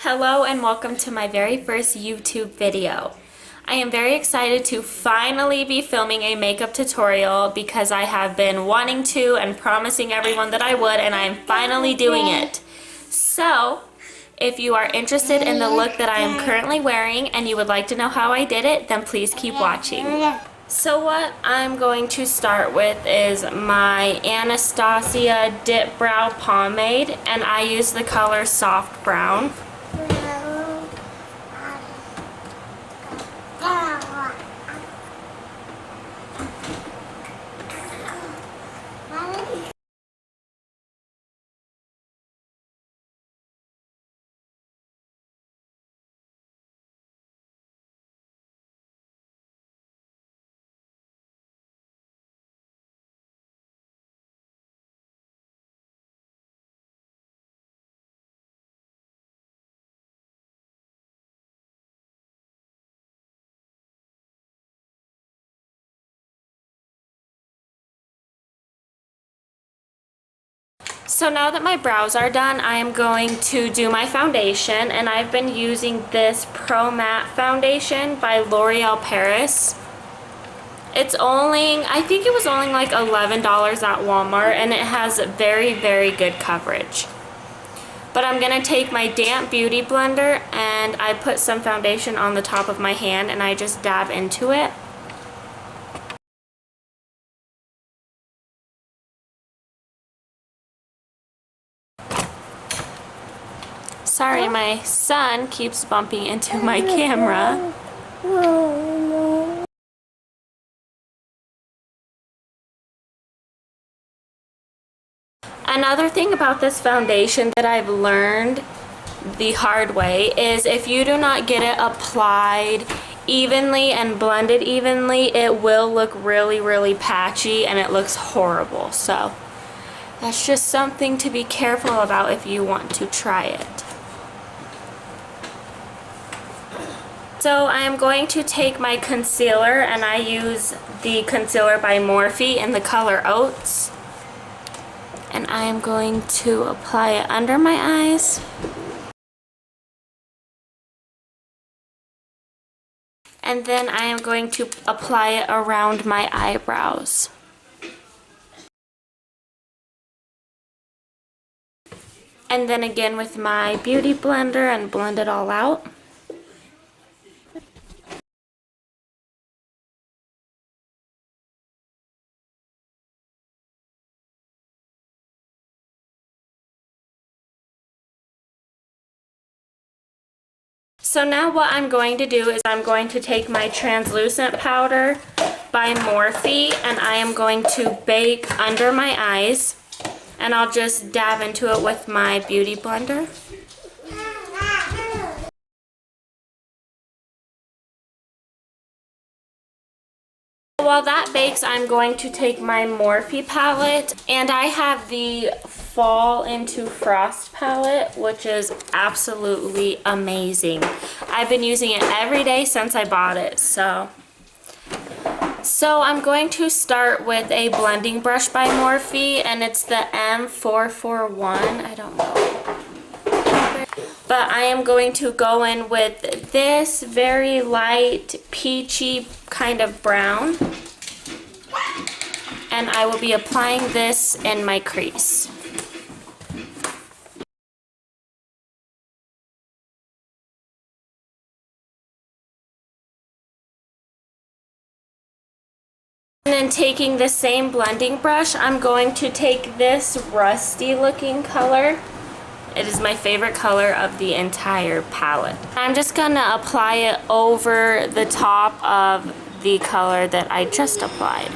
Hello and welcome to my very first YouTube video. I am very excited to finally be filming a makeup tutorial because I have been wanting to and promising everyone that I would, and I am finally doing it. So, if you are interested in the look that I am currently wearing and you would like to know how I did it, then please keep watching. So what I'm going to start with is my Anastasia Dip Brow Pomade, and I use the color Soft Brown. So now that my brows are done, I am going to do my foundation, and I've been using this Pro Matte foundation by L'Oreal Paris. It's only, I think it was only like $11 at Walmart, and it has very, very good coverage. But I'm going to take my damp beauty blender and I put some foundation on the top of my hand and I just dab into it. Sorry, my son keeps bumping into my camera. Another thing about this foundation that I've learned the hard way is if you do not get it applied evenly and blended evenly, it will look really, really patchy and it looks horrible. So that's just something to be careful about if you want to try it. So I am going to take my concealer, and I use the concealer by Morphe in the color Oats. And I am going to apply it under my eyes. And then I am going to apply it around my eyebrows. And then again with my beauty blender and blend it all out. So now what I'm going to do is I'm going to take my translucent powder by Morphe, and I am going to bake under my eyes, and I'll just dab into it with my beauty blender. While that bakes, I'm going to take my Morphe palette, and I have the Fall into Frost palette, which is absolutely amazing. I've been using it every day since I bought it. So I'm going to start with a blending brush by Morphe, and it's the M441. I don't know. But I am going to go in with this very light peachy kind of brown, and I will be applying this in my crease. And then taking the same blending brush, I'm going to take this rusty looking color. It is my favorite color of the entire palette. I'm just gonna apply it over the top of the color that I just applied.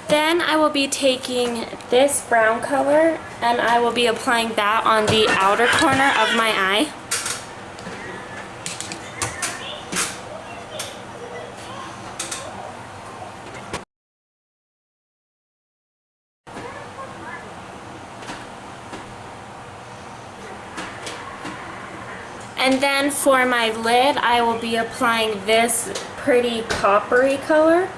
Then I will be taking this brown color and I will be applying that on the outer corner of my eye. And then for my lid, I will be applying this pretty coppery color.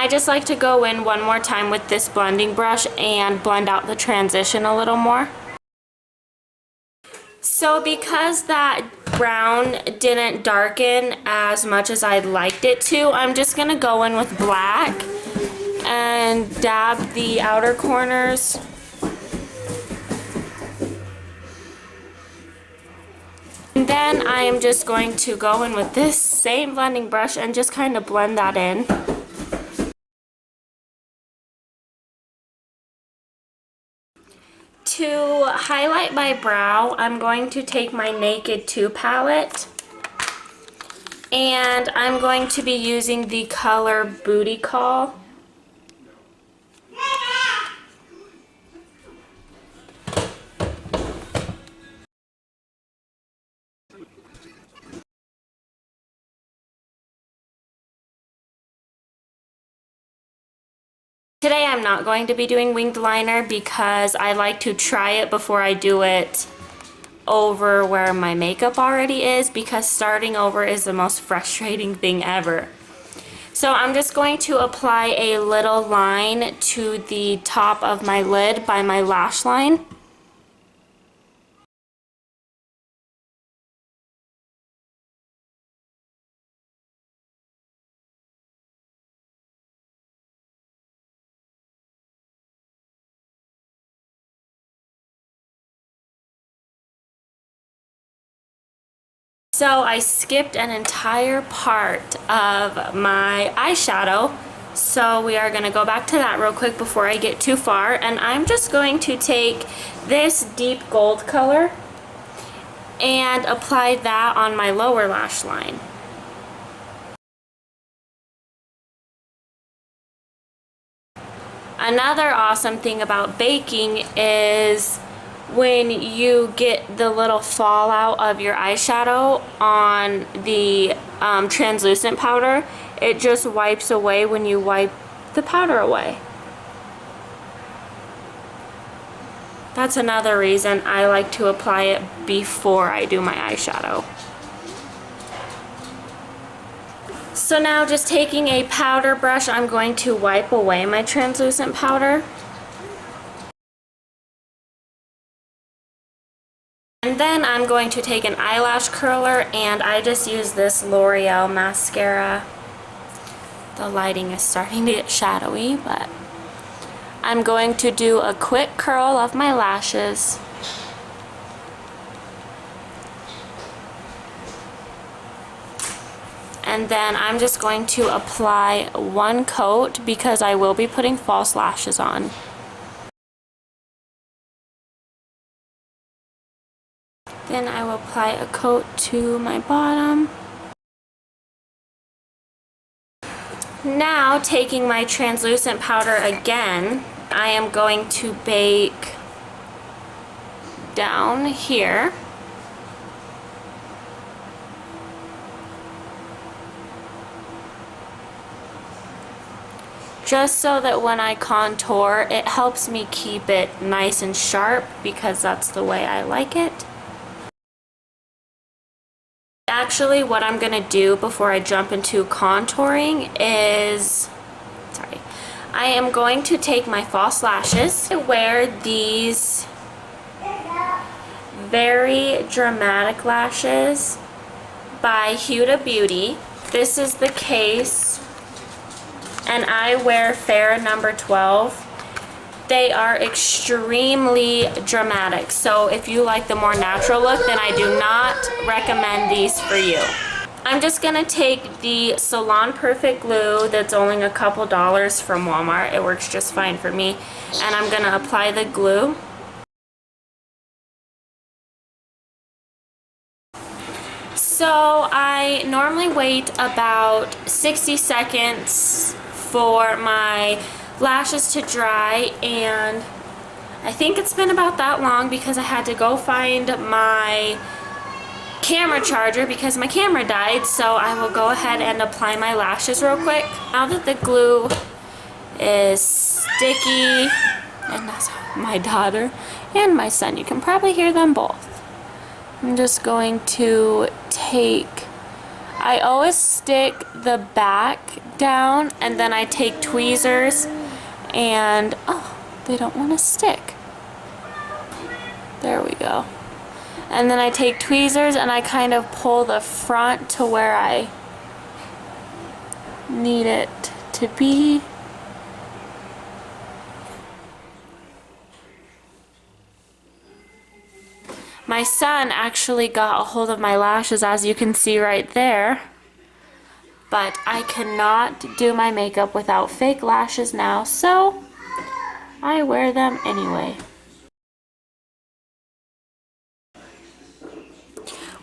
I just like to go in one more time with this blending brush and blend out the transition a little more. So because that brown didn't darken as much as I'd liked it to, I'm just going to go in with black and dab the outer corners. And then I am just going to go in with this same blending brush and just kind of blend that in. To highlight my brow, I'm going to take my Naked 2 palette and I'm going to be using the color Booty Call. Today I'm not going to be doing winged liner because I like to try it before I do it over where my makeup already is, because starting over is the most frustrating thing ever. So I'm just going to apply a little line to the top of my lid by my lash line. So I skipped an entire part of my eyeshadow, so we are going to go back to that real quick before I get too far, and I'm just going to take this deep gold color and apply that on my lower lash line. Another awesome thing about baking is when you get the little fallout of your eyeshadow on the translucent powder, it just wipes away when you wipe the powder away. That's another reason I like to apply it before I do my eyeshadow. So now, just taking a powder brush, I'm going to wipe away my translucent powder. And then I'm going to take an eyelash curler, and I just use this L'Oreal mascara. The lighting is starting to get shadowy, but I'm going to do a quick curl of my lashes. And then I'm just going to apply one coat because I will be putting false lashes on. Then I will apply a coat to my bottom. Now, taking my translucent powder again, I am going to bake down here. Just so that when I contour, it helps me keep it nice and sharp, because that's the way I like it. Actually, what I'm going to do before I jump into contouring is, I am going to take my false lashes. I wear these very dramatic lashes by Huda Beauty. This is the case, and I wear Fair number 12. They are extremely dramatic, so if you like the more natural look, then I do not recommend these for you. I'm just going to take the Salon Perfect glue that's only a couple dollars from Walmart. It works just fine for me. And I'm going to apply the glue. So I normally wait about 60 seconds for my lashes to dry, and I think it's been about that long because I had to go find my camera charger because my camera died. So I will go ahead and apply my lashes real quick. Now that the glue is sticky, and that's my daughter and my son, you can probably hear them both. I'm just going to take I always stick the back down and then I take tweezers and, oh, they don't want to stick. There we go. And then I take tweezers and I kind of pull the front to where I need it to be. My son actually got a hold of my lashes, as you can see right there. But I cannot do my makeup without fake lashes now, so I wear them anyway.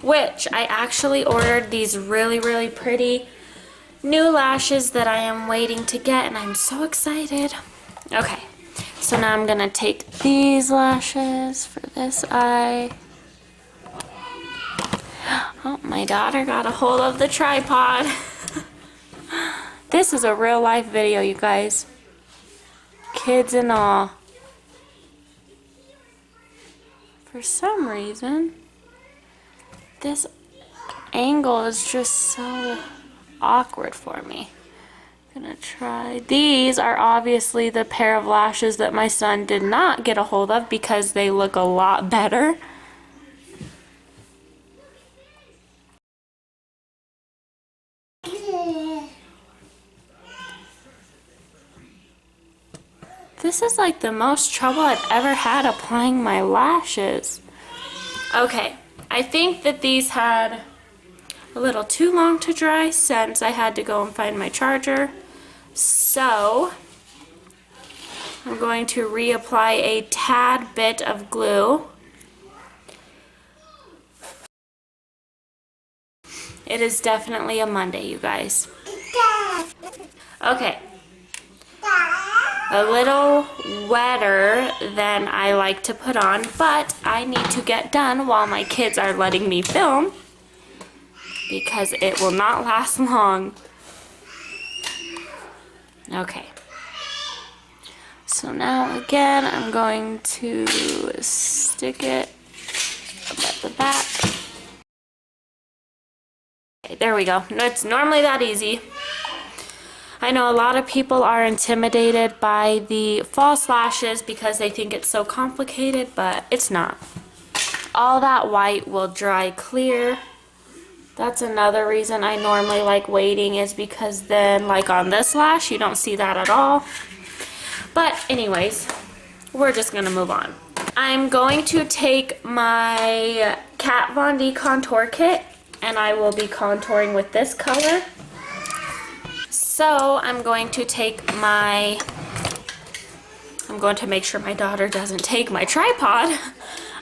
Which I actually ordered these really pretty new lashes that I am waiting to get, and I'm so excited. Okay, so now I'm gonna take these lashes for this eye. Oh, my daughter got a hold of the tripod. This is a real life video, you guys. Kids and all. For some reason, this angle is just so awkward for me. I'm gonna try. These are obviously the pair of lashes that my son did not get a hold of because they look a lot better. This is like the most trouble I've ever had applying my lashes. Okay, I think that these had a little too long to dry since I had to go and find my charger. So I'm going to reapply a tad bit of glue. It is definitely a Monday, you guys. Okay. A little wetter than I like to put on, but I need to get done while my kids are letting me film because it will not last long. Okay. So now again, I'm going to stick it up at the back. Okay, there we go. It's normally that easy. I know a lot of people are intimidated by the false lashes because they think it's so complicated, but it's not. All that white will dry clear. That's another reason I normally like waiting, is because then, like on this lash, you don't see that at all. But anyways, we're just gonna move on. I'm going to take my Kat Von D contour kit and I will be contouring with this color. So I'm going to make sure my daughter doesn't take my tripod.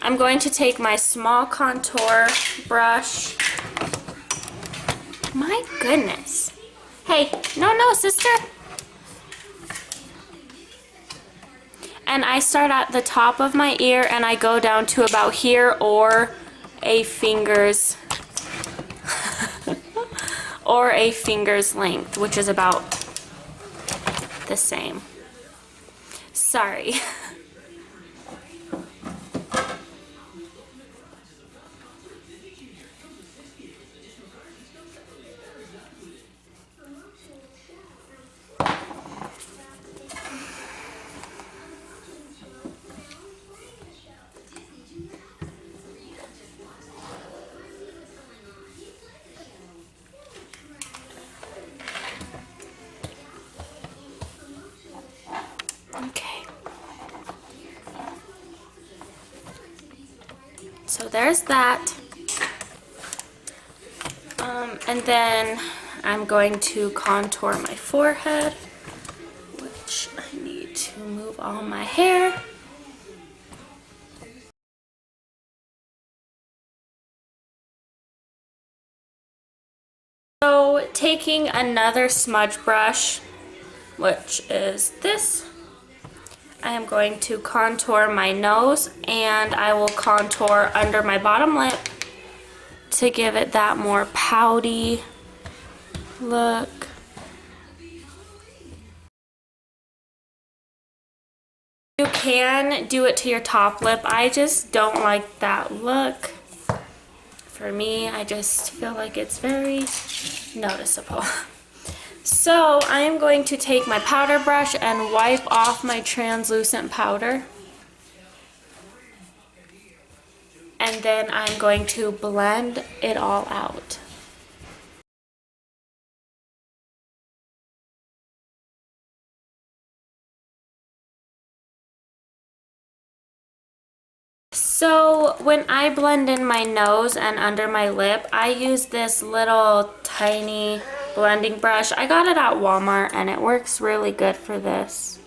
I'm going to take my small contour brush. My goodness. Hey, no, sister. And I start at the top of my ear and I go down to about here, or a finger's or a finger's length, which is about the same. Sorry. Okay. So there's that. And then I'm going to contour my forehead, which I need to move all my hair. So taking another smudge brush, which is this, I am going to contour my nose, and I will contour under my bottom lip to give it that more pouty look. You can do it to your top lip. I just don't like that look. For me, I just feel like it's very noticeable. So I am going to take my powder brush and wipe off my translucent powder. And then I'm going to blend it all out. So when I blend in my nose and under my lip, I use this little tiny blending brush. I got it at Walmart and it works really good for this.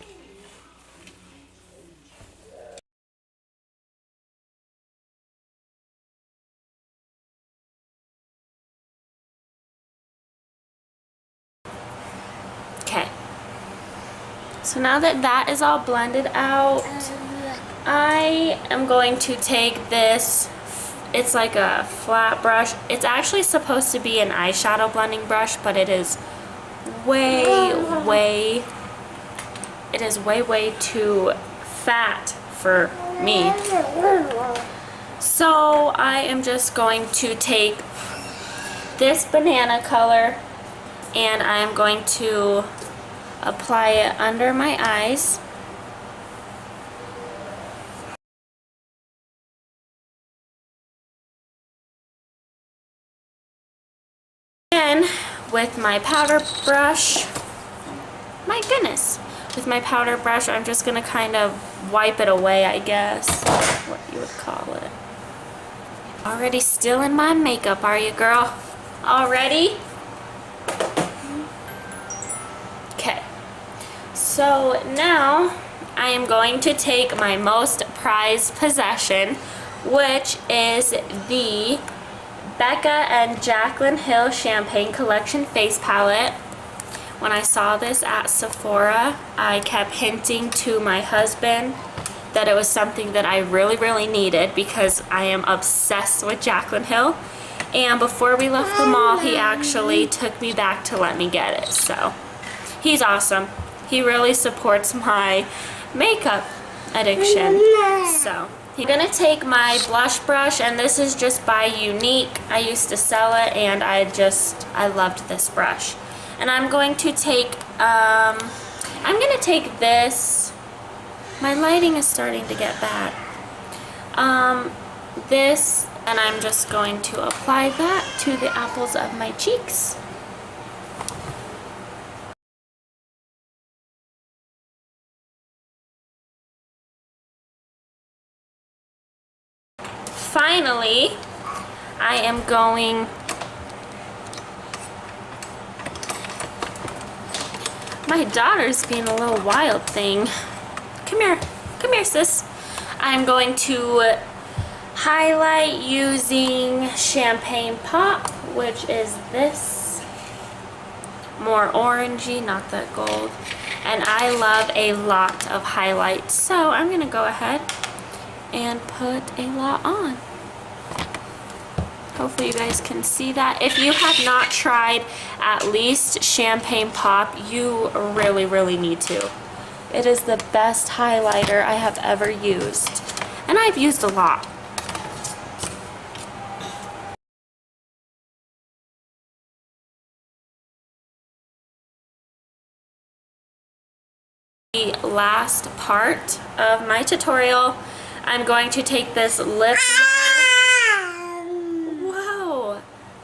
Okay. So now that that is all blended out, I am going to take this, it's like a flat brush. It's actually supposed to be an eyeshadow blending brush, but it is way too fat for me. So I am just going to take this banana color and I'm going to apply it under my eyes. And with my powder brush, my goodness, with my powder brush, I'm just gonna kind of wipe it away, I guess, what you would call it. Already still in my makeup, are you, girl? Already? Okay. So now I am going to take my most prized possession, which is the Becca and Jaclyn Hill Champagne Collection Face Palette. When I saw this at Sephora, I kept hinting to my husband that it was something that I really needed because I am obsessed with Jaclyn Hill. And before we left the mall, he actually took me back to let me get it. So he's awesome. He really supports my makeup addiction. So I'm gonna take my blush brush, and this is just by Younique. I used to sell it and I loved this brush. And I'm going to take this. My lighting is starting to get bad. This, and I'm just going to apply that to the apples of my cheeks. Finally, I am going, my daughter's being a little wild thing. Come here sis. I'm going to highlight using Champagne Pop, which is this, more orangey, not that gold. And I love a lot of highlights, so I'm gonna go ahead and put a lot on. Hopefully you guys can see that. If you have not tried at least Champagne Pop, you really need to. It is the best highlighter I have ever used, and I've used a lot. The last part of my tutorial, I'm going to take this lip,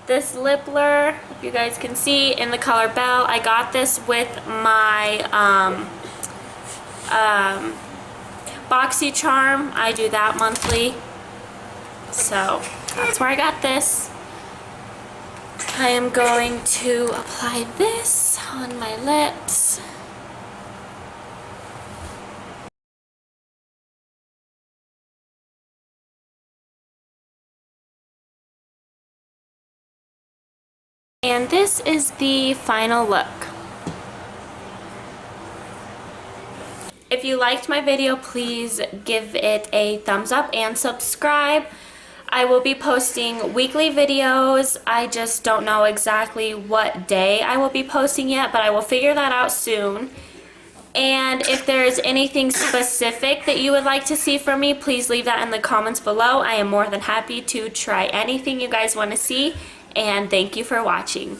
this lip lure, if you guys can see, in the color Belle. I got this with my BoxyCharm. I do that monthly, so that's where I got this. I am going to apply this on my lips. And this is the final look. If you liked my video, please give it a thumbs up and subscribe. I will be posting weekly videos. I just don't know exactly what day I will be posting yet, but I will figure that out soon. And if there's anything specific that you would like to see from me, please leave that in the comments below. I am more than happy to try anything you guys want to see. And thank you for watching.